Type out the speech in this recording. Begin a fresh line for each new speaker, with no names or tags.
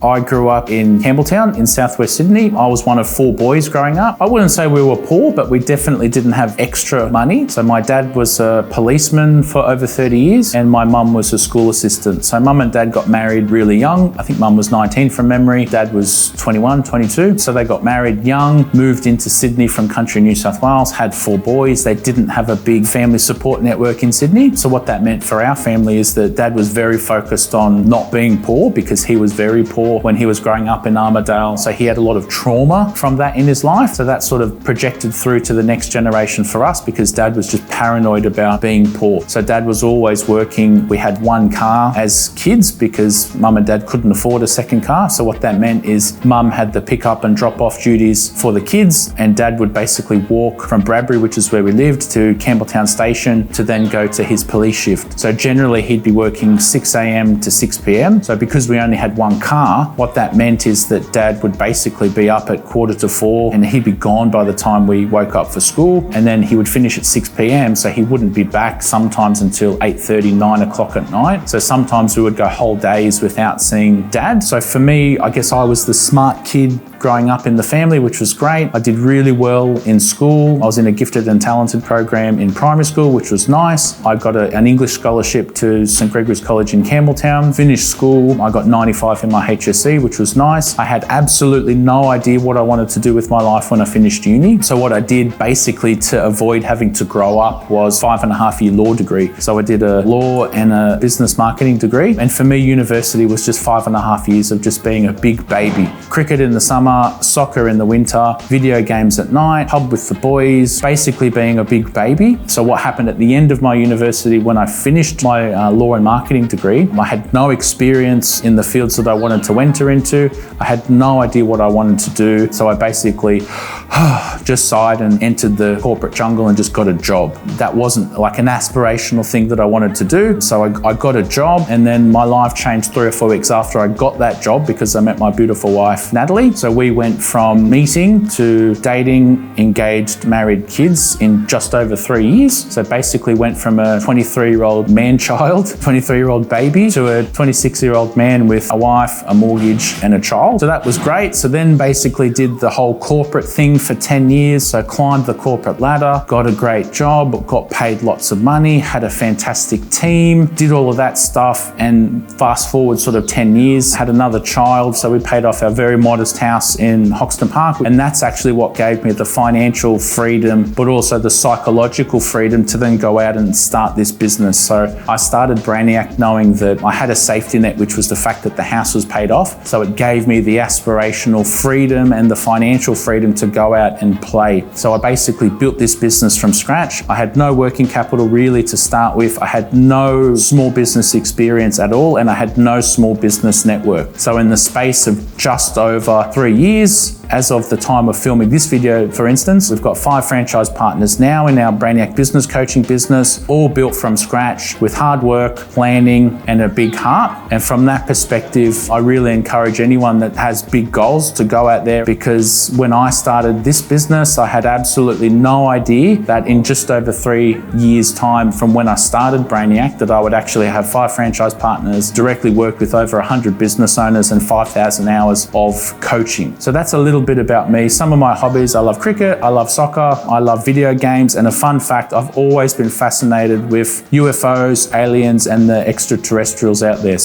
I grew up in Campbelltown in southwest Sydney. I was one of 4 boys growing up. I wouldn't say we were poor, but we definitely didn't have extra money. So my dad was a policeman for over 30 years and my mum was a school assistant. So mum and dad got married really young. I think mum was 19 from memory. Dad was 21, 22. So they got married young, moved into Sydney from country New South Wales, had 4 boys. They didn't have a big family support network in Sydney. So what that meant for our family is that dad was very focused on not being poor because he was very poor when he was growing up in Armidale. So he had a lot of trauma from that in his life. So that sort of projected through to the next generation for us because dad was just paranoid about being poor. So dad was always working. We had 1 car as kids because mum and dad couldn't afford a second car. So what that meant is mum had the pick up and drop off duties for the kids and dad would basically walk from Bradbury, which is where we lived, to Campbelltown station to then go to his police shift. So generally he'd be working 6 a.m. to 6 p.m. So because we only had 1 car, what that meant is that dad would basically be up at 3:45 and he'd be gone by the time we woke up for school, and then he would finish at 6 p.m. so he wouldn't be back sometimes until 8:30, 9 o'clock at night. So sometimes we would go whole days without seeing dad. So for me, I guess I was the smart kid growing up in the family, which was great. I did really well in school. I was in a gifted and talented program in primary school, which was nice. I got an English scholarship to St Gregory's College in Campbelltown. Finished school. I got 95 in my HSC, which was nice. I had absolutely no idea what I wanted to do with my life when I finished uni. So what I did basically to avoid having to grow up was 5.5-year law degree. So I did a law and a business marketing degree. And for me, university was just 5.5 years of just being a big baby. Cricket in the summer, soccer in the winter, video games at night, pub with the boys, basically being a big baby. So what happened at the end of my university when I finished my law and marketing degree, I had no experience in the fields that I wanted to enter into. I had no idea what I wanted to do. So I basically just sighed and entered the corporate jungle and just got a job. That wasn't like an aspirational thing that I wanted to do. So I got a job and then my life changed 3 or 4 weeks after I got that job because I met my beautiful wife, Natalie. So we went from meeting to dating, engaged, married, kids in just over 3 years. So basically went from a 23-year-old man-child, 23-year-old baby, to a 26-year-old man with a wife, a mortgage and a child. So that was great. So then basically did the whole corporate thing for 10 years. So climbed the corporate ladder, got a great job, got paid lots of money, had a fantastic team, did all of that stuff, and fast forward sort of 10 years, had another child. So we paid off our very modest house in Hoxton Park, and that's actually what gave me the financial freedom but also the psychological freedom to then go out and start this business. So I started Brainiac knowing that I had a safety net, which was the fact that the house was paid off. So it gave me the aspirational freedom and the financial freedom to go out and play. So I basically built this business from scratch. I had no working capital really to start with. I had no small business experience at all, and I had no small business network. So in the space of just over 3 years, as of the time of filming this video, for instance, we've got 5 franchise partners now in our Brainiac business coaching business, all built from scratch with hard work, planning, and a big heart. And from that perspective, I really encourage anyone that has big goals to go out there, because when I started this business, I had absolutely no idea that in just over 3 years' time from when I started Brainiac, that I would actually have 5 franchise partners, directly work with over 100 business owners and 5,000 hours of coaching. So that's a little bit about me. Some of my hobbies: I love cricket, I love soccer, I love video games, and a fun fact, I've always been fascinated with UFOs, aliens, and the extraterrestrials out there.